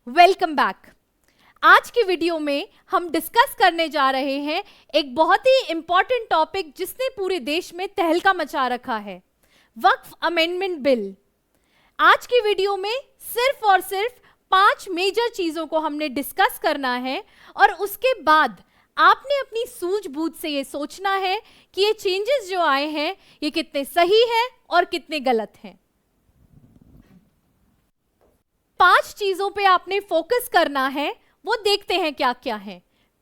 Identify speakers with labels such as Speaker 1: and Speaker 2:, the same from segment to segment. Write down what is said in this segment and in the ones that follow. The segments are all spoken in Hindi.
Speaker 1: Welcome back. आज की वीडियो में हम डिस्कस करने जा रहे हैं एक बहुत ही इंपॉर्टेंट टॉपिक जिसने पूरे देश में तहलका मचा रखा है, वक्फ अमेंडमेंट बिल। आज की वीडियो में सिर्फ और सिर्फ 5 मेजर चीजों को हमने डिस्कस करना है और उसके बाद आपने अपनी सूझबूझ से ये सोचना है कि ये चेंजेस जो आए हैं ये कितने सही हैं और कितने गलत हैं। 5 चीजों पे आपने फोकस करना है, वो देखते हैं क्या क्या है।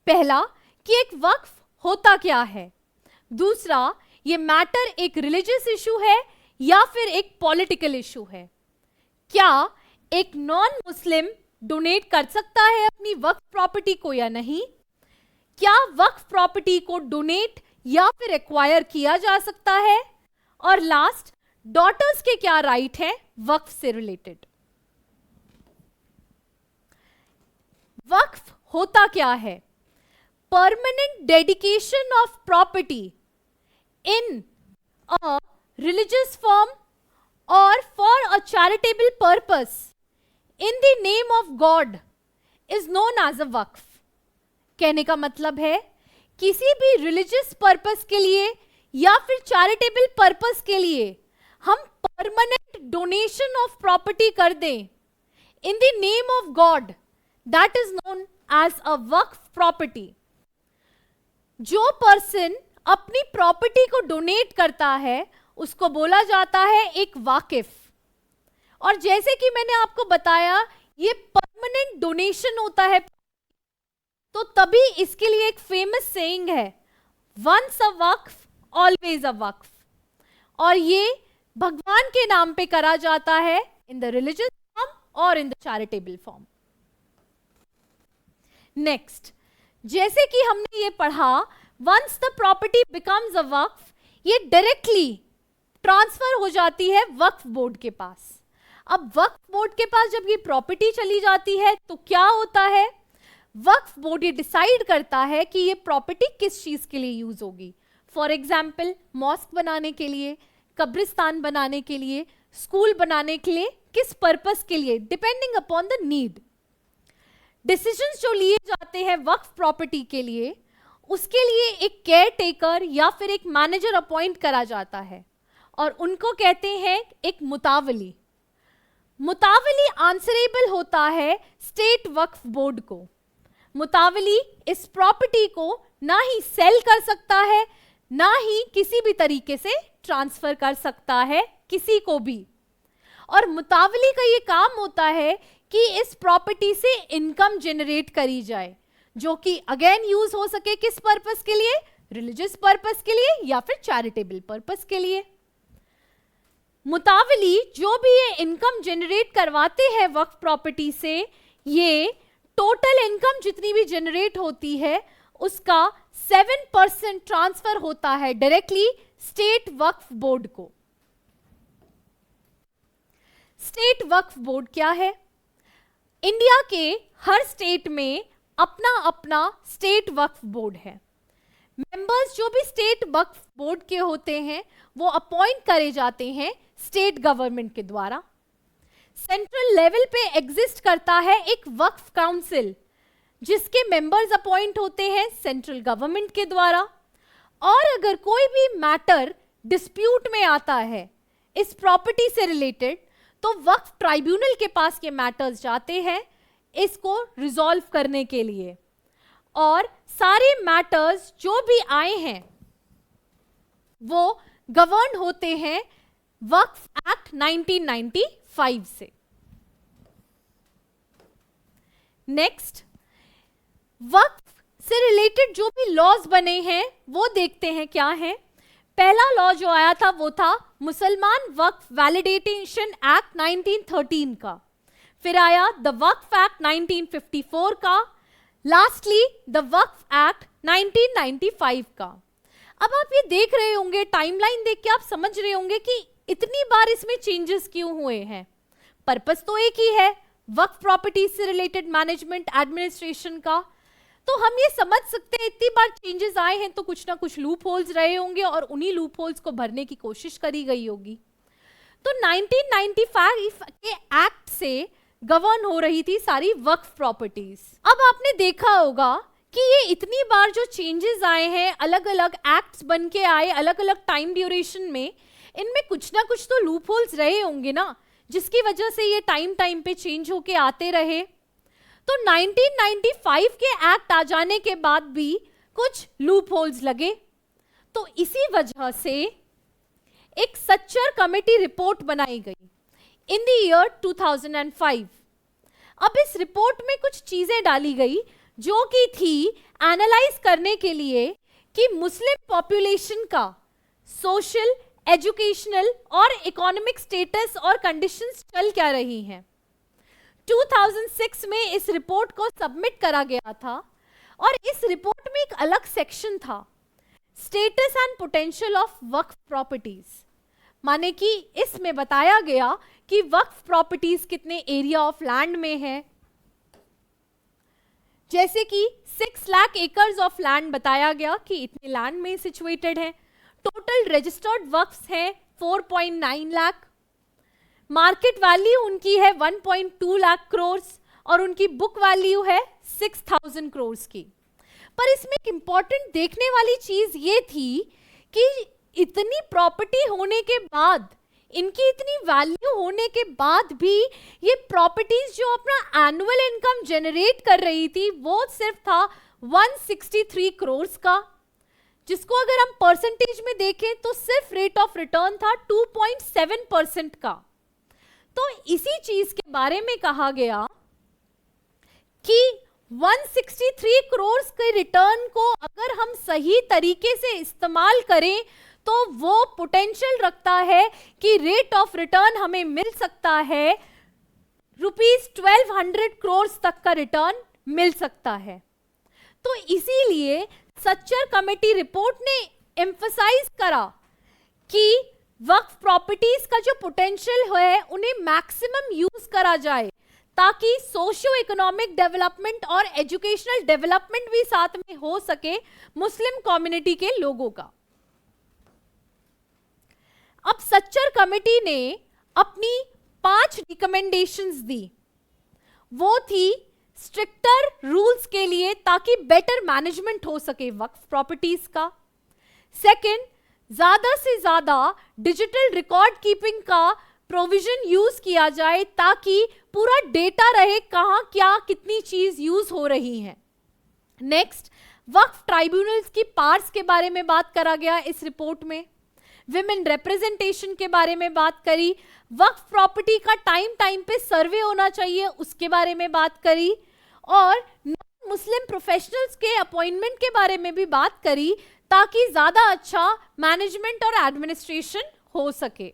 Speaker 1: पहला कि एक वक्फ होता क्या है। दूसरा, ये मैटर एक रिलीजियस इशू है या फिर एक पॉलिटिकल इशू है। क्या एक नॉन मुस्लिम डोनेट कर सकता है अपनी वक्फ प्रॉपर्टी को या नहीं। क्या वक्फ प्रॉपर्टी को डोनेट या फिर एक्वायर किया जा सकता है। और लास्ट, डॉटर्स के क्या राइट हैं वक्फ से रिलेटेड। वक्फ होता क्या है? Permanent dedication of property in a religious form और for a charitable purpose in the name of God is known as a waqf. कहने का मतलब है किसी भी रिलीजियस पर्पस के लिए या फिर चैरिटेबल पर्पस के लिए हम परमानेंट डोनेशन ऑफ प्रॉपर्टी कर दें इन the name of God, that is known as a Waqf property. जो पर्सन अपनी प्रॉपर्टी को डोनेट करता है उसको बोला जाता है एक वाकिफ। और जैसे कि मैंने आपको बताया ये परमानेंट डोनेशन होता है, तो तभी इसके लिए एक फेमस सेइंग है, once a waqf always a waqf. और ये भगवान के नाम पे करा जाता है इन द रिलीजियस फॉर्म और in the charitable form. Next, जैसे कि हमने ये पढ़ा, once the property becomes a waqf, ये डायरेक्टली ट्रांसफर हो जाती है वक्फ बोर्ड के पास। अब वक्फ बोर्ड के पास जब ये प्रॉपर्टी चली जाती है तो क्या होता है, वक्फ बोर्ड ये डिसाइड करता है कि ये प्रॉपर्टी किस चीज के लिए यूज होगी। फॉर एग्जाम्पल, मॉस्क बनाने के लिए, कब्रिस्तान बनाने के लिए, स्कूल बनाने के लिए, किस पर्पस के लिए, depending upon the need. Decisions जो लिए जाते हैं वक्फ प्रॉपर्टी के लिए, उसके लिए एक केयर टेकर या फिर एक मैनेजर अपॉइंट करा जाता है और उनको कहते हैं एक मुतावली। मुतावली आंसरेबल होता है स्टेट वक्फ बोर्ड को। मुतावली इस प्रॉपर्टी को ना ही सेल कर सकता है, ना ही किसी भी तरीके से ट्रांसफर कर सकता है किसी को भी। और मुतावली का ये काम होता है कि इस प्रॉपर्टी से इनकम जनरेट करी जाए, जो कि अगेन यूज हो सके किस पर्पस के लिए, रिलीजियस पर्पस के लिए या फिर चैरिटेबल पर्पस के लिए। मुतावली जो भी ये इनकम जनरेट करवाते हैं वक्फ प्रॉपर्टी से, ये टोटल इनकम जितनी भी जनरेट होती है उसका 7% ट्रांसफर होता है डायरेक्टली स्टेट वक्फ बोर्ड को। स्टेट वक्फ बोर्ड क्या है? इंडिया के हर स्टेट में अपना अपना स्टेट वक्फ बोर्ड है। मेंबर्स जो भी स्टेट वक्फ बोर्ड के होते हैं वो अपॉइंट करे जाते हैं स्टेट गवर्नमेंट के द्वारा। सेंट्रल लेवल पे एग्जिस्ट करता है एक वक्फ काउंसिल जिसके मेंबर्स अपॉइंट होते हैं सेंट्रल गवर्नमेंट के द्वारा। और अगर कोई भी मैटर डिस्प्यूट में आता है इस प्रॉपर्टी से रिलेटेड, तो वक्फ ट्राइब्यूनल के पास ये मैटर्स जाते हैं इसको रिजॉल्व करने के लिए। और सारे मैटर्स जो भी आए हैं वो गवर्न होते हैं वक्फ एक्ट 1995 से। नेक्स्ट, वक्फ से रिलेटेड जो भी लॉज बने हैं वो देखते हैं क्या है। पहला लॉ जो आया था वो था मुसलमान वक्फ वैलिडेशन एक्ट 1913 का। फिर आया द वक्फ एक्ट 1954 का। लास्टली द वक्फ एक्ट 1995 का। अब आप ये देख रहे होंगे, टाइमलाइन देख के आप समझ रहे होंगे कि इतनी बार इसमें चेंजेस क्यों हुए हैं। पर्पस तो एक ही है, वक्फ प्रॉपर्टी से रिलेटेड मैनेजमेंट एडमिनिस्ट्रेशन का। तो हम ये समझ सकते हैं इतनी बार चेंजेस आए हैं तो कुछ ना कुछ लूप होल्स रहे होंगे और उन्हीं लूप होल्स को भरने की कोशिश करी गई होगी। तो 1995 के एक्ट से गवर्न हो रही थी सारी वक्फ प्रॉपर्टीज। अब आपने देखा होगा कि ये इतनी बार जो चेंजेस आए हैं, अलग अलग एक्ट्स बन के आए अलग अलग टाइम ड्यूरेशन में, इनमें कुछ ना कुछ तो लूप होल्स रहे होंगे ना, जिसकी वजह से ये टाइम टाइम पे चेंज होके आते रहे। तो 1995 के एक्ट आ जाने के बाद भी कुछ लूप होल्स लगे, तो इसी वजह से एक सच्चर कमेटी रिपोर्ट बनाई गई इन द ईयर 2005। अब इस रिपोर्ट में कुछ चीजें डाली गई जो कि थी एनालाइज करने के लिए कि मुस्लिम पॉपुलेशन का सोशल, एजुकेशनल और इकोनॉमिक स्टेटस और कंडीशंस चल क्या रही हैं। 2006 में इस रिपोर्ट को सबमिट करा गया था और इस रिपोर्ट में एक अलग सेक्शन था, status and potential of Waqf properties. माने कि इसमें बताया गया कि वक्फ प्रॉपर्टीज कितने एरिया ऑफ लैंड में है, जैसे कि 6 लाख एकर्स ऑफ लैंड बताया गया कि इतने लैंड में सिचुएटेड है। टोटल रजिस्टर्ड वक्फ्स हैं 4.9 लाख, मार्केट वैल्यू उनकी है 1.2 लाख करोड़ और उनकी बुक वैल्यू है 6,000 करोड़ की। पर इसमें एक इंपॉर्टेंट देखने वाली चीज ये थी कि इतनी प्रॉपर्टी होने के बाद, इनकी इतनी वैल्यू होने के बाद भी ये प्रॉपर्टीज जो अपना एनुअल इनकम जनरेट कर रही थी वो सिर्फ था 163 करोड़ का, जिसको अगर हम परसेंटेज में देखें तो सिर्फ रेट ऑफ रिटर्न था 2.7% का। तो इसी चीज के बारे में कहा गया कि 163 करोड़ के रिटर्न को अगर हम सही तरीके से इस्तेमाल करें तो वो पोटेंशियल रखता है कि रेट ऑफ रिटर्न हमें मिल सकता है ₹1200 करोड़ तक का रिटर्न मिल सकता है। तो इसीलिए सच्चर कमेटी रिपोर्ट ने एम्फसाइज करा कि वक्फ प्रॉपर्टीज का जो पोटेंशियल है उन्हें मैक्सिमम यूज करा जाए ताकि सोशियो इकोनॉमिक डेवलपमेंट और एजुकेशनल डेवलपमेंट भी साथ में हो सके मुस्लिम कम्युनिटी के लोगों का। अब सच्चर कमेटी ने अपनी 5 रिकमेंडेशंस दी, वो थी स्ट्रिक्टर रूल्स के लिए ताकि बेटर मैनेजमेंट हो सके वक्फ प्रॉपर्टीज का। सेकंड, ज्यादा से ज्यादा डिजिटल रिकॉर्ड कीपिंग का प्रोविजन यूज किया जाए ताकि पूरा डेटा रहे कहां क्या कितनी चीज यूज हो रही है। नेक्स्ट, वक्फ ट्राइब्यूनल्स की पार्ट्स के बारे में बात करा गया इस रिपोर्ट में। विमेन रिप्रेजेंटेशन के बारे में बात करी, वक्फ प्रॉपर्टी का टाइम टाइम पे सर्वे होना चाहिए उसके बारे में बात करी, और नॉन मुस्लिम प्रोफेशनल्स के अपॉइंटमेंट के बारे में भी बात करी ताकि ज्यादा अच्छा मैनेजमेंट और एडमिनिस्ट्रेशन हो सके।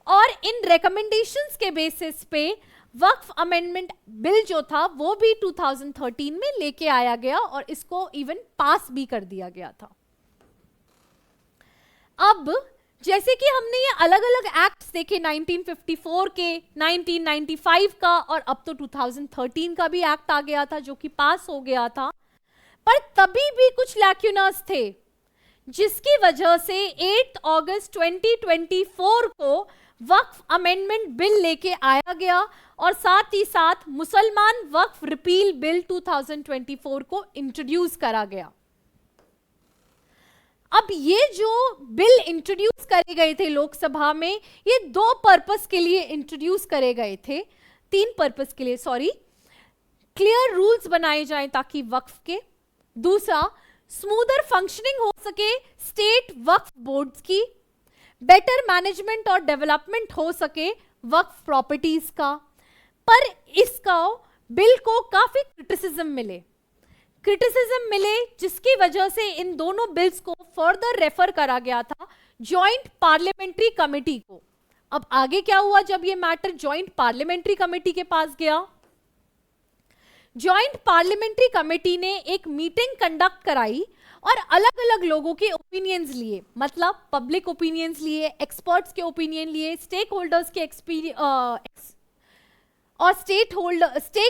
Speaker 1: और इन रिकमेंडेशंस के बेसिस पे वक्फ अमेंडमेंट बिल जो था वो भी 2013 में लेके आया गया और इसको इवन पास भी कर दिया गया था। अब जैसे कि हमने ये अलग अलग एक्ट्स देखे 1954 के, 1995 का और अब तो 2013 का भी एक्ट आ गया था जो कि पास हो गया था, पर तभी भी कुछ लैक्यूनास थे जिसकी वजह से 8 अगस्त 2024 को वक्फ अमेंडमेंट बिल लेके आया गया और साथ ही साथ मुसलमान वक्फ रिपील बिल 2024 को इंट्रोड्यूस करा गया। अब ये जो बिल इंट्रोड्यूस करे गए थे लोकसभा में, ये 2 पर्पस के लिए इंट्रोड्यूस करे गए थे, 3 पर्पस के लिए, सॉरी। क्लियर रूल्स बनाए जाएं ताकि वक्फ के, दूसरा स्मूदर फंक्शनिंग हो सके स्टेट वक्फ बोर्ड्स की, बेटर मैनेजमेंट और डेवलपमेंट हो सके वक्फ प्रॉपर्टीज का। पर इसका बिल को काफी क्रिटिसिज्म मिले जिसकी वजह से इन दोनों बिल्स को फर्दर रेफर करा गया था जॉइंट पार्लियामेंट्री कमेटी को। अब आगे क्या हुआ जब ये मैटर जॉइंट पार्लियामेंट्री कमेटी के पास गया? जॉइंट पार्लियामेंट्री कमेटी ने एक मीटिंग कंडक्ट कराई और अलग अलग लोगों के ओपिनियंस लिए, मतलब पब्लिक ओपिनियंस लिए, एक्सपर्ट्स के ओपिनियन लिए, स्टेक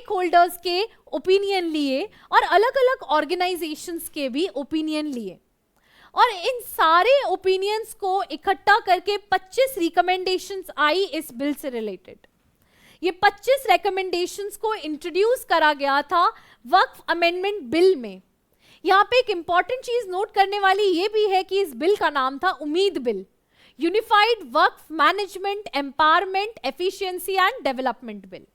Speaker 1: होल्डर्स के ओपिनियन लिए और अलग अलग ऑर्गेनाइजेशंस के भी ओपिनियन लिए, और इन सारे ओपिनियंस को इकट्ठा करके 25 रिकमेंडेशंस आई इस बिल से रिलेटेड। ये 25 रिकमेंडेशंस को इंट्रोड्यूस करा गया था वक्फ अमेंडमेंट बिल में। यहाँ पे एक इंपॉर्टेंट चीज नोट करने वाली ये भी है कि इस बिल का नाम था उम्मीद bill, unified Waqf management empowerment efficiency and development bill.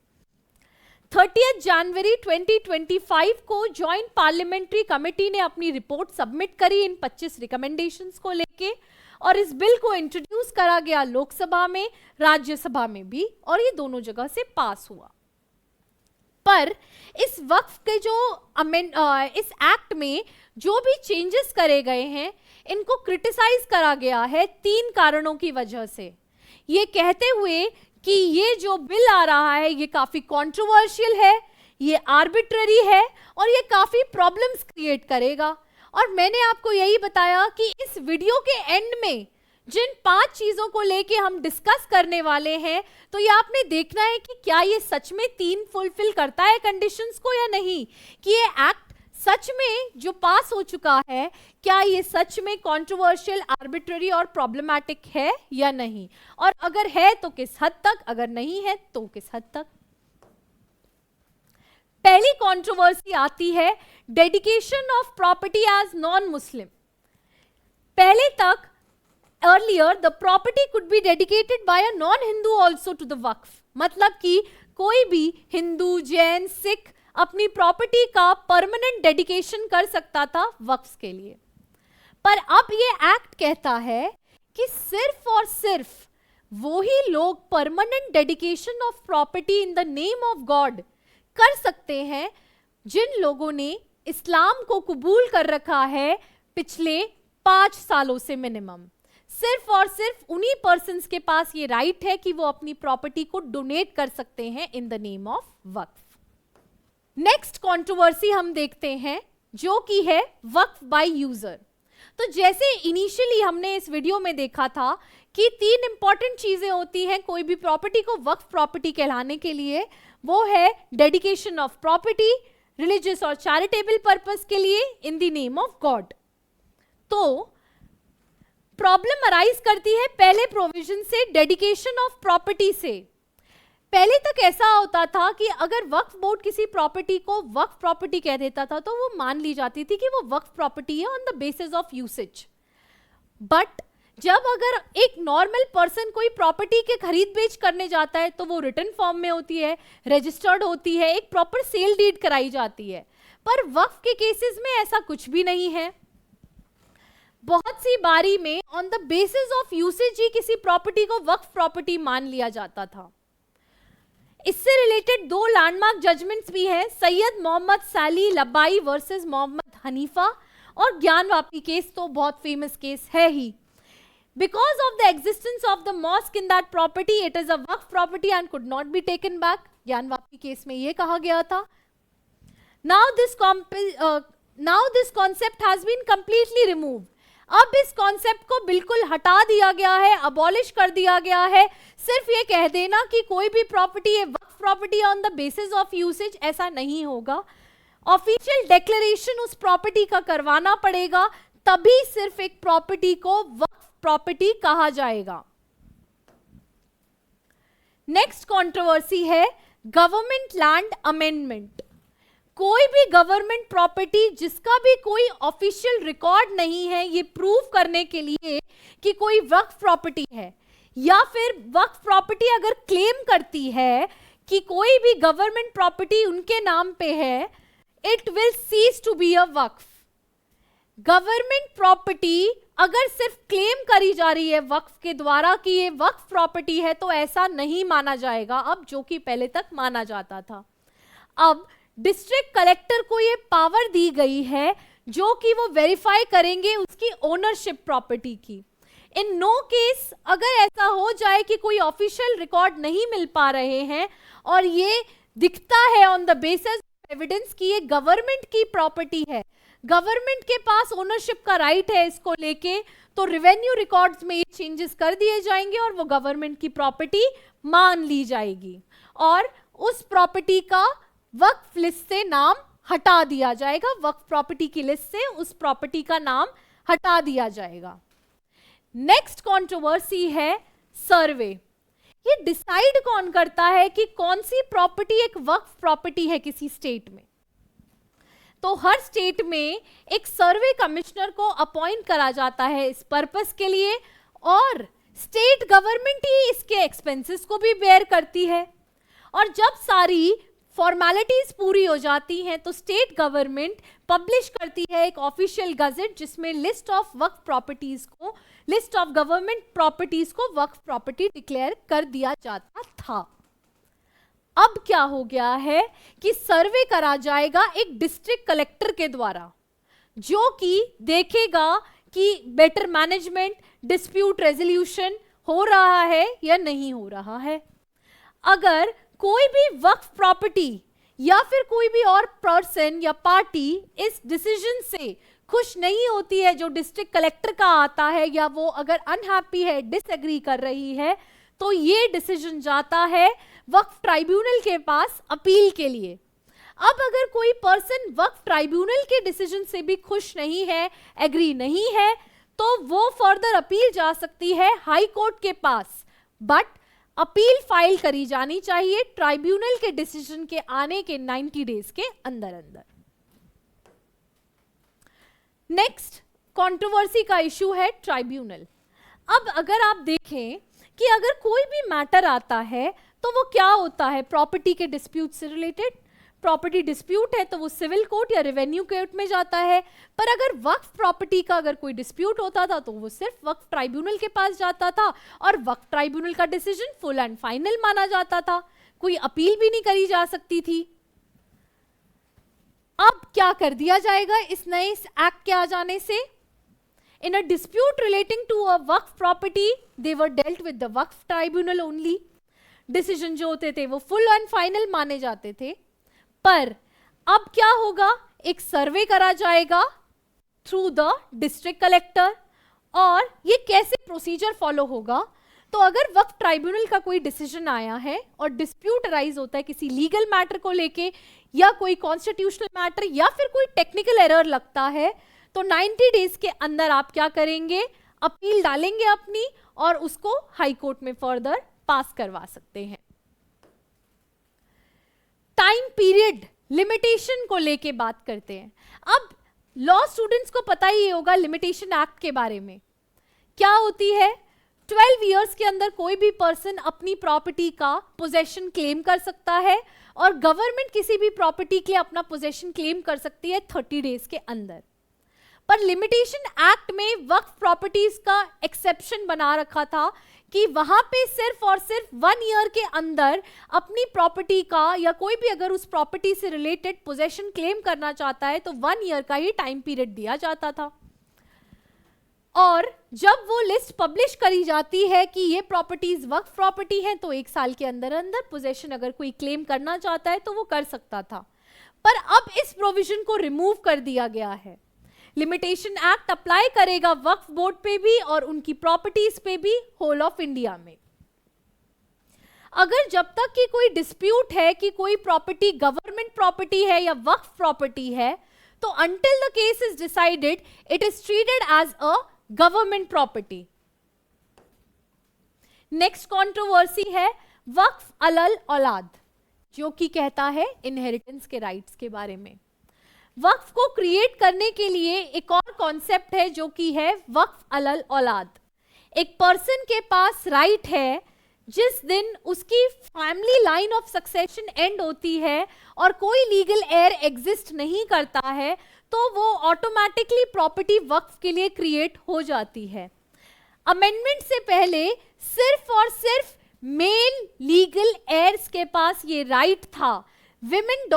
Speaker 1: 30 जनवरी 2025 को जॉइंट पार्लियामेंट्री कमेटी ने अपनी रिपोर्ट सबमिट करी इन 25 रिकमेंडेशंस को लेके, और इस बिल को इंट्रोड्यूस करा गया लोकसभा में, राज्यसभा में भी, और ये दोनों जगह से पास हुआ। पर इस वक्फ के जो इस एक्ट में जो भी चेंजेस करे गए हैं, इनको क्रिटिसाइज करा गया है 3 कारणों की वजह से, ये कहते हुए कि ये जो बिल आ रहा है ये काफी कंट्रोवर्शियल है, ये आर्बिट्ररी है और ये काफी प्रॉब्लम्स क्रिएट करेगा। और मैंने आपको यही बताया कि इस वीडियो के एंड में जिन 5 चीजों को लेके हम डिस्कस करने वाले हैं, तो ये आपने देखना है कि क्या ये सच में 3 फुलफिल करता है कंडीशंस को या नहीं, कि ये एक्ट सच में जो पास हो चुका है, क्या ये सच में कंट्रोवर्शियल, आर्बिट्ररी और प्रॉब्लमैटिक है या नहीं, और अगर है तो किस हद तक, अगर नहीं है तो किस हद तक। पहली कंट्रोवर्सी आती है dedication of property as non Muslim. पहले तक earlier the property could be dedicated by a non-Hindu also to the वक्फ, मतलब कि कोई भी हिंदू, जैन, सिख अपनी प्रॉपर्टी का परमानेंट डेडिकेशन कर सकता था वक्फ के लिए। पर अब ये एक्ट कहता है कि सिर्फ और सिर्फ वो ही लोग permanent dedication of property in the name of God कर सकते हैं जिन लोगों ने इस्लाम को कबूल कर रखा है पिछले 5 सालों से मिनिमम। सिर्फ और सिर्फ उन्हीं पर्सन्स के पास ये राइट है कि वो अपनी प्रॉपर्टी को डोनेट कर सकते हैं इन the name of Waqf. Next controversy हम देखते हैं जो कि है वक्फ बाय यूजर। तो जैसे इनिशियली हमने इस वीडियो में देखा था कि 3 इंपॉर्टेंट चीजें होती हैं कोई भी प्रॉपर्टी को वक्फ प्रॉपर्टी कहलाने के लिए, वो है डेडिकेशन ऑफ प्रॉपर्टी, रिलीजियस और चैरिटेबल पर्पस के लिए, इन द नेम ऑफ गॉड। तो प्रॉब्लम अराइज करती है पहले प्रोविजन से, डेडिकेशन ऑफ प्रॉपर्टी से। पहले तक ऐसा होता था कि अगर वक्फ बोर्ड किसी प्रॉपर्टी को वक्फ प्रॉपर्टी कह देता था तो वो मान ली जाती थी कि वो वक्फ प्रॉपर्टी है on the basis of usage. But जब अगर एक नॉर्मल पर्सन कोई प्रॉपर्टी के खरीद बेच करने जाता है तो वो रिटन फॉर्म में होती है, रजिस्टर्ड होती है, एक प्रॉपर सेल डीड कराई जाती है। पर वक्फ के केसेस में ऐसा कुछ भी नहीं है। बहुत सी बारी में on the basis of usage ही किसी प्रॉपर्टी को वक्फ प्रॉपर्टी मान लिया जाता था। इससे रिलेटेड 2 लैंडमार्क जजमेंट्स भी हैं, सैयद मोहम्मद साली लबाई वर्सेस मोहम्मद हनीफा, और ज्ञानवापी केस तो बहुत फेमस केस है ही। Because of the existence of the mosque in that property, it is a Waqf property and could not be taken back. Gyanvapi case में ये कहा गया था। Now this concept has been completely removed. अब इस कॉन्सेप्ट को बिल्कुल हटा दिया गया है, अबॉलिश कर दिया गया है। सिर्फ ये कह देना कि कोई भी प्रॉपर्टी है वक्फ property on the basis of usage, ऐसा नहीं होगा। ऑफिशियल डिक्लेरेशन उस प्रॉपर्टी का करवाना पड़ेगा, तभी सिर्फ एक प्रॉपर्टी को वक्फ प्रॉपर्टी कहा जाएगा। नेक्स्ट कंट्रोवर्सी है गवर्नमेंट लैंड अमेंडमेंट। कोई भी गवर्नमेंट प्रॉपर्टी जिसका भी कोई ऑफिशियल रिकॉर्ड नहीं है ये प्रूव करने के लिए कि कोई वक्फ प्रॉपर्टी है, या फिर वक्फ प्रॉपर्टी अगर क्लेम करती है कि कोई भी गवर्नमेंट प्रॉपर्टी उनके नाम पे है, it will cease to be a waqf. Government property अगर सिर्फ क्लेम करी जा रही है वक्फ के द्वारा कि ये वक्फ प्रॉपर्टी है तो ऐसा नहीं माना जाएगा अब, जो कि पहले तक माना जाता था। अब डिस्ट्रिक्ट कलेक्टर को ये पावर दी गई है जो कि वो वेरीफाई करेंगे उसकी ओनरशिप प्रॉपर्टी की। इन नो केस अगर ऐसा हो जाए कि कोई ऑफिशियल रिकॉर्ड नहीं मिल पा रहे हैं और ये दिखता है ऑन द बेसिस एविडेंस कि ये गवर्नमेंट की प्रॉपर्टी है, गवर्नमेंट के पास ओनरशिप का राइट है इसको लेके, तो रेवेन्यू रिकॉर्ड्स में ये चेंजेस कर दिए जाएंगे और वो गवर्नमेंट की प्रॉपर्टी मान ली जाएगी और उस प्रॉपर्टी का वक्फ लिस्ट से नाम हटा दिया जाएगा, वक्फ प्रॉपर्टी की लिस्ट से उस प्रॉपर्टी का नाम हटा दिया जाएगा। नेक्स्ट कंट्रोवर्सी है सर्वे। ये डिसाइड कौन करता है कि कौन सी प्रॉपर्टी एक वक्फ प्रॉपर्टी है किसी स्टेट में? तो हर स्टेट में एक सर्वे कमिश्नर को अपॉइंट करा जाता है इस पर्पस के लिए, और स्टेट गवर्नमेंट ही इसके एक्सपेंसेस को भी बेयर करती है। और जब सारी फॉर्मेलिटीज पूरी हो जाती हैं तो स्टेट गवर्नमेंट पब्लिश करती है एक ऑफिशियल गजेट जिसमें लिस्ट ऑफ वक्फ प्रॉपर्टीज को, लिस्ट ऑफ गवर्नमेंट प्रॉपर्टीज को वक्फ प्रॉपर्टी डिक्लेयर कर दिया जाता था। अब क्या हो गया है कि सर्वे करा जाएगा एक डिस्ट्रिक्ट कलेक्टर के द्वारा, जो कि देखेगा कि बेटर मैनेजमेंट, डिस्प्यूट रेजोल्यूशन हो रहा है या नहीं हो रहा है। अगर कोई भी वक्फ प्रॉपर्टी या फिर कोई भी और पर्सन या पार्टी इस डिसीजन से खुश नहीं होती है जो डिस्ट्रिक्ट कलेक्टर का आता है, या वो अगर अनहैप्पी है, डिसएग्री कर रही है, तो ये डिसीजन जाता है वक्फ ट्राइब्यूनल के पास अपील के लिए। अब अगर कोई पर्सन वक्फ ट्राइब्यूनल के डिसीजन से भी खुश नहीं है, एग्री नहीं है, तो वो फर्दर अपील जा सकती है हाई कोर्ट के पास, बट अपील फाइल करी जानी चाहिए ट्राइब्यूनल के डिसीजन के आने के 90 डेज के अंदर अंदर। नेक्स्ट कंट्रोवर्सी का इशू है ट्राइब्यूनल। अब अगर आप देखें कि अगर कोई भी मैटर आता है तो वो क्या होता है, प्रॉपर्टी के डिस्प्यूट से रिलेटेड। प्रॉपर्टी डिस्प्यूट है तो वो सिविल कोर्ट या रेवेन्यू कोर्ट में जाता है, पर अगर वक्फ प्रॉपर्टी का अगर कोई डिस्प्यूट होता था तो वो सिर्फ वक्फ ट्राइब्यूनल के पास जाता था, और वक्फ ट्राइब्यूनल का डिसीजन फुल एंड फाइनल माना जाता था, कोई अपील भी नहीं करी जा सकती थी। अब क्या कर दिया जाएगा इस नए एक्ट के आ जाने से? In a dispute relating to a waqf property they were dealt with the waqf tribunal only. Decision जो होते थे वो फुल एंड फाइनल माने जाते थे। पर अब क्या होगा, एक सर्वे करा जाएगा थ्रू द डिस्ट्रिक्ट कलेक्टर, और ये कैसे प्रोसीजर फॉलो होगा? तो अगर वक्फ ट्राइब्यूनल का कोई डिसीजन आया है और डिस्प्यूट अराइज होता है किसी लीगल मैटर को लेके, या कोई कॉन्स्टिट्यूशनल मैटर, या फिर कोई टेक्निकल एरर लगता है, तो 90 डेज के अंदर आप क्या करेंगे, अपील डालेंगे अपनी, और उसको हाई कोर्ट में फर्दर पास करवा सकते हैं। टाइम पीरियड लिमिटेशन को लेके बात करते हैं। अब लॉ स्टूडेंट्स को पता ही होगा लिमिटेशन एक्ट के बारे में क्या होती है। 12 इयर्स के अंदर कोई भी पर्सन अपनी प्रॉपर्टी का पोजेशन क्लेम कर सकता है, और गवर्नमेंट किसी भी प्रॉपर्टी के लिए अपना पोजेशन क्लेम कर सकती है 30 डेज के अंदर। पर लिमिटेशन एक्ट में वक्फ प्रॉपर्टीज का एक्सेप्शन बना रखा था कि वहां पे सिर्फ और सिर्फ 1 ईयर के अंदर अपनी प्रॉपर्टी का, या कोई भी अगर उस प्रॉपर्टी से रिलेटेड पोजेशन क्लेम करना चाहता है तो 1 ईयर का ही टाइम पीरियड दिया जाता था। और जब वो लिस्ट पब्लिश करी जाती है कि ये प्रॉपर्टीज वक्फ प्रॉपर्टी हैं, तो 1 साल के अंदर अंदर पोजेशन अगर कोई क्लेम करना चाहता है तो वो कर सकता था। पर अब इस प्रोविजन को रिमूव कर दिया गया है। लिमिटेशन एक्ट अप्लाई करेगा वक्फ बोर्ड पे भी और उनकी प्रॉपर्टीज पे भी होल ऑफ इंडिया में। अगर जब तक कि कोई डिस्प्यूट है कि कोई प्रॉपर्टी गवर्नमेंट प्रॉपर्टी है या वक्फ प्रॉपर्टी है, तो until the case is decided, it is treated as a government property. Next controversy है वक्फ अलल औलाद, जो कि कहता है इनहेरिटेंस के राइट्स के बारे में। वक्फ को क्रिएट करने के लिए एक और कॉन्सेप्ट है जो कि है वक्फ अलल औलाद। एक पर्सन के पास राइट है जिस दिन उसकी family line of succession and होती है और कोई लीगल एयर एग्जिस्ट नहीं करता है, तो वो ऑटोमेटिकली प्रॉपर्टी वक्फ के लिए क्रिएट हो जाती है। अमेंडमेंट से पहले सिर्फ और सिर्फ मेल लीगल एयर्स के पास ये राइट था। विमेन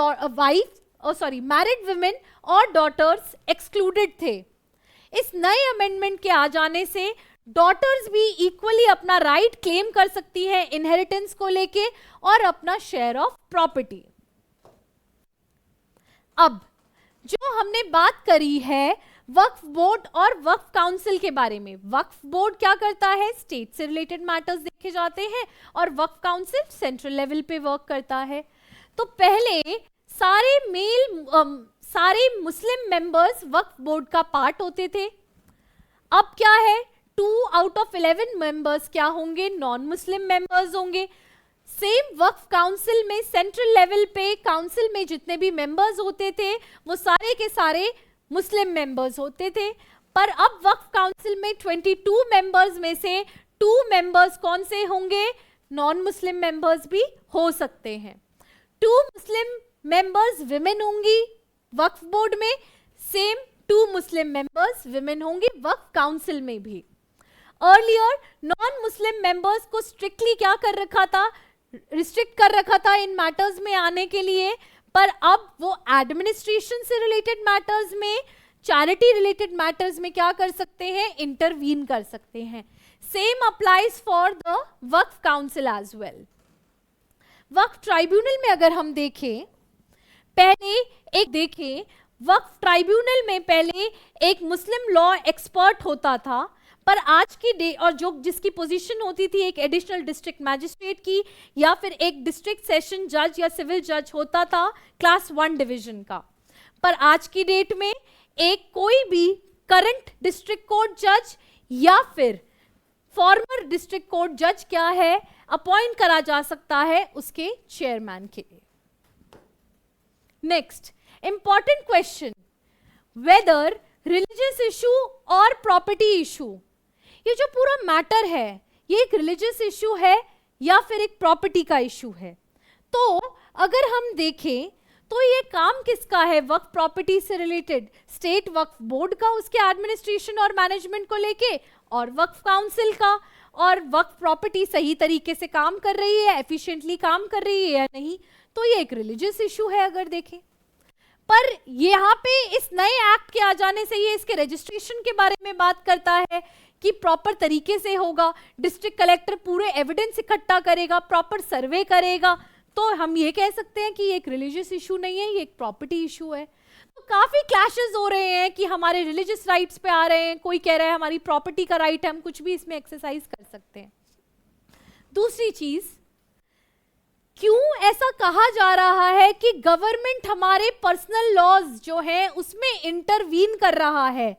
Speaker 1: मैरिड विमेन और डॉटर्स एक्सक्लूडेड थे। इस नए अमेंडमेंट के आ जाने से डॉटर्स भी इक्वली अपना राइट क्लेम कर सकती हैं इनहेरिटेंस को लेके और अपना शेयर ऑफ प्रॉपर्टी। अब जो हमने बात करी है वक्फ बोर्ड और वक्फ काउंसिल के बारे में। वक्फ बोर्ड क्या करता है, स्टेट से रिलेटेड मैटर्स देखे जाते हैं, और वक्फ काउंसिल सेंट्रल लेवल पे वर्क करता है। तो पहले सारे मुस्लिम मेंबर्स वक्फ बोर्ड का पार्ट होते थे। अब क्या है, 2/11 मेंबर्स क्या होंगे, नॉन मुस्लिम मेंबर्स होंगे। सेम वक्फ काउंसिल में सेंट्रल लेवल पे काउंसिल में जितने भी मेंबर्स होते थे वो सारे के सारे मुस्लिम मेंबर्स होते थे, पर अब वक्फ काउंसिल में 22 मेंबर्स में से 2 मेंबर्स कौन से होंगे, नॉन मुस्लिम मेंबर्स भी हो सकते हैं। 2 मुस्लिम मेंबर्स विमेन होंगी वक्फ बोर्ड में, सेम 2 मुस्लिम मेंबर्स विमेन होंगी वक्फ काउंसिल में भी। अर्लियर नॉन मुस्लिम मेंबर्स को स्ट्रिक्टली क्या कर रखा था, रिस्ट्रिक्ट कर रखा था इन मैटर्स में आने के लिए, पर अब वो एडमिनिस्ट्रेशन से रिलेटेड मैटर्स में, चैरिटी रिलेटेड मैटर्स में क्या कर सकते हैं, इंटरवीन कर सकते हैं। Same applies for the waqf council as well. Waqf tribunal में अगर हम देखें, वक्फ ट्राइब्यूनल में पहले एक मुस्लिम लॉ एक्सपर्ट होता था, पर आज की डे और जो जिसकी पोजीशन होती थी एक एडिशनल डिस्ट्रिक्ट मैजिस्ट्रेट की या फिर एक डिस्ट्रिक्ट सेशन जज या सिविल जज होता था क्लास 1 डिवीजन का, पर आज की डेट में एक कोई भी करंट डिस्ट्रिक्ट कोर्ट जज या फिर फॉर्मर डिस्ट्रिक्ट कोर्ट जज क्या है, अपॉइंट करा जा सकता है उसके चेयरमैन के लिए। Next important question, whether religious issue और प्रॉपर्टी इशू, ये जो पूरा मैटर है ये एक रिलीजियस इशू है या फिर एक प्रॉपर्टी का इशू है। तो अगर हम देखें तो ये काम किसका है, वक्फ प्रॉपर्टी से रिलेटेड, स्टेट वक्फ बोर्ड का, उसके एडमिनिस्ट्रेशन और मैनेजमेंट को लेके, और वक्फ काउंसिल का। और वक्फ प्रॉपर्टी सही तरीके से काम कर रही है, एफिशिएंटली काम कर रही है या नहीं, तो ये एक रिलीजियस इशू है अगर देखें। पर यहाँ पे इस नए एक्ट के आ जाने से ये इसके रजिस्ट्रेशन के बारे में बात करता है कि प्रॉपर तरीके से होगा, डिस्ट्रिक्ट कलेक्टर पूरे एविडेंस इकट्ठा करेगा, प्रॉपर सर्वे करेगा, तो हम ये कह सकते हैं कि ये एक रिलीजियस इशू नहीं है, ये एक प्रॉपर्टी इशू है। तो काफी क्लैशेस हो रहे हैं कि हमारे रिलीजियस राइट्स पे आ रहे हैं, कोई कह रहा है हमारी प्रॉपर्टी का राइट है, हम कुछ भी इसमें एक्सरसाइज कर सकते हैं। दूसरी चीज, क्यों ऐसा कहा जा रहा है कि गवर्नमेंट हमारे पर्सनल लॉज जो हैं उसमें इंटरवीन कर रहा है,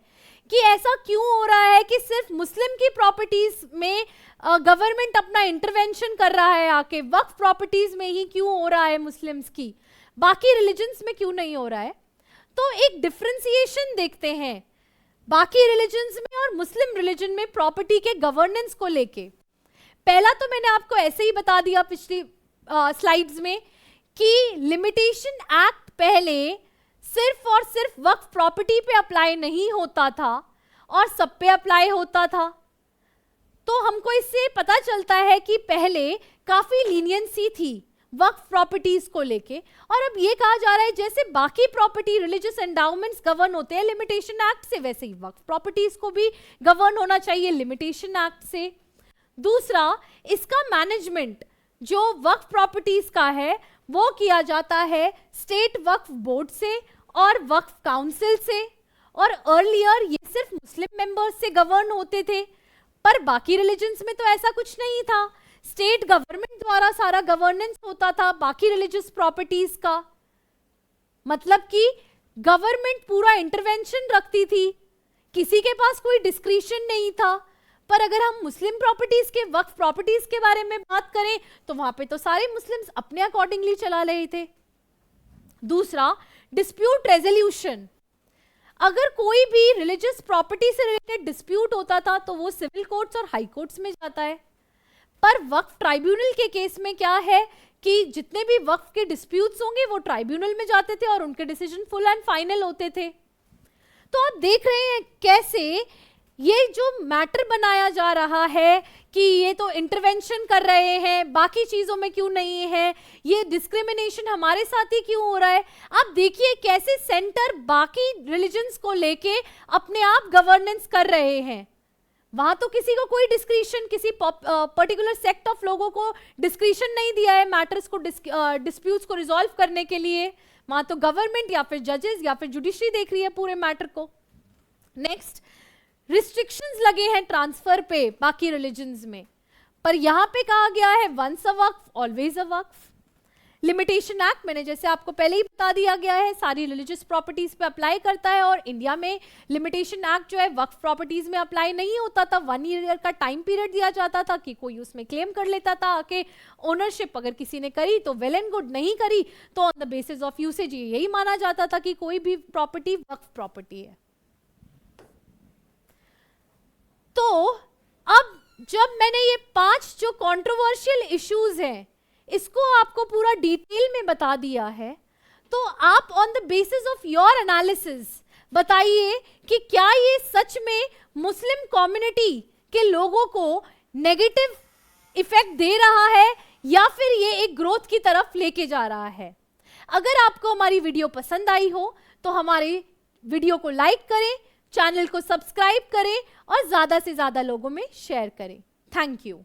Speaker 1: कि ऐसा क्यों हो रहा है कि सिर्फ मुस्लिम की प्रॉपर्टीज में गवर्नमेंट अपना इंटरवेंशन कर रहा है आके, वक्फ प्रॉपर्टीज में ही क्यों हो रहा है मुस्लिम्स की, बाकी रिलीजन्स में क्यों नहीं हो रहा है। तो एक डिफरेंशिएशन देखते हैं बाकी रिलीजन्स में और मुस्लिम रिलीजन में प्रॉपर्टी के गवर्नेंस को लेके। पहला तो मैंने आपको ऐसे ही बता दिया पिछली स्लाइड्स में कि लिमिटेशन एक्ट पहले सिर्फ और सिर्फ वक्फ प्रॉपर्टी पे अप्लाई नहीं होता था और सब पे अप्लाई होता था। तो हमको इससे पता चलता है कि पहले काफी लीनियंसी थी वक्फ प्रॉपर्टीज को लेके, और अब ये कहा जा रहा है जैसे बाकी प्रॉपर्टी रिलीजियस एंडाउमेंट्स गवर्न होते हैं लिमिटेशन एक्ट से, वैसे ही वक्फ प्रॉपर्टीज को भी गवर्न होना चाहिए लिमिटेशन एक्ट से। दूसरा, इसका मैनेजमेंट जो वक्फ प्रॉपर्टीज का है वो किया जाता है स्टेट वक्फ बोर्ड से और वक्फ काउंसिल से, और अर्लियर ये सिर्फ मुस्लिम मेंबर्स से गवर्न होते थे, पर बाकी रिलीजन्स में तो ऐसा कुछ नहीं था, स्टेट गवर्नमेंट द्वारा सारा गवर्नेंस होता था बाकी रिलीजियस प्रॉपर्टीज का। मतलब कि गवर्नमेंट पूरा इंटरवेंशन रखती थी, किसी के पास कोई डिस्क्रिशन नहीं था। पर अगर हम मुस्लिम प्रॉपर्टीज के, वक्फ प्रॉपर्टीज के बारे में बात करें तो वहां पे तो सारे मुस्लिम्स अपने अकॉर्डिंगली चला रहे थे। दूसरा, डिस्प्यूट रेजोल्यूशन, अगर कोई भी रिलीजियस प्रॉपर्टी से रिलेटेड डिस्प्यूट होता था तो वो सिविल कोर्ट्स और हाई कोर्ट्स में जाता है, पर वक्फ ट्राइब्यूनल के केस में क्या है कि जितने भी वक्फ के डिस्प्यूट्स होंगे वो ट्राइब्यूनल में जाते थे और उनके डिसीजन फुल एंड फाइनल होते थे। तो आप देख रहे हैं कैसे ये जो मैटर बनाया जा रहा है कि ये तो इंटरवेंशन कर रहे हैं, बाकी चीजों में क्यों नहीं है, ये डिस्क्रिमिनेशन हमारे साथ ही क्यों हो रहा है। आप देखिए कैसे सेंटर बाकी रिलीजन्स को लेके अपने आप गवर्नेंस कर रहे हैं। वहां तो किसी को कोई डिस्क्रिशन, किसी पर्टिकुलर सेक्ट ऑफ लोगों को डिस्क्रिशन नहीं दिया है मैटर्स को, डिस्प्यूट्स को रिजॉल्व करने के लिए। वहां तो गवर्नमेंट या फिर जजेस या फिर जुडिशरी देख रही है पूरे मैटर को। नेक्स्ट, रिस्ट्रिक्शंस लगे हैं ट्रांसफर पे बाकी रिलीजन्स में, पर यहां पे कहा गया है once a waqf always a waqf. Limitation act मैंने जैसे आपको पहले ही बता दिया गया है, सारी रिलीजियस प्रॉपर्टीज पे अप्लाई करता है, और इंडिया में लिमिटेशन एक्ट जो है वक्फ प्रॉपर्टीज में अप्लाई नहीं होता था। 1 ईयर का टाइम पीरियड दिया जाता था कि कोई उसमें क्लेम कर लेता था कि ओनरशिप अगर किसी ने करी तो वेल एंड गुड, नहीं करी तो on the basis of usage यही माना जाता था कि कोई भी प्रॉपर्टी वक्फ प्रॉपर्टी है। तो अब जब मैंने ये 5 जो कंट्रोवर्शियल इश्यूज हैं इसको आपको पूरा डिटेल में बता दिया है, तो आप on the basis of your analysis बताइए कि क्या ये सच में मुस्लिम कम्युनिटी के लोगों को नेगेटिव इफेक्ट दे रहा है या फिर ये एक ग्रोथ की तरफ लेके जा रहा है। अगर आपको हमारी वीडियो पसंद आई हो तो हमारे वीडियो को लाइक करें, चैनल को सब्सक्राइब करें और ज्यादा से ज्यादा लोगों में शेयर करें। Thank you.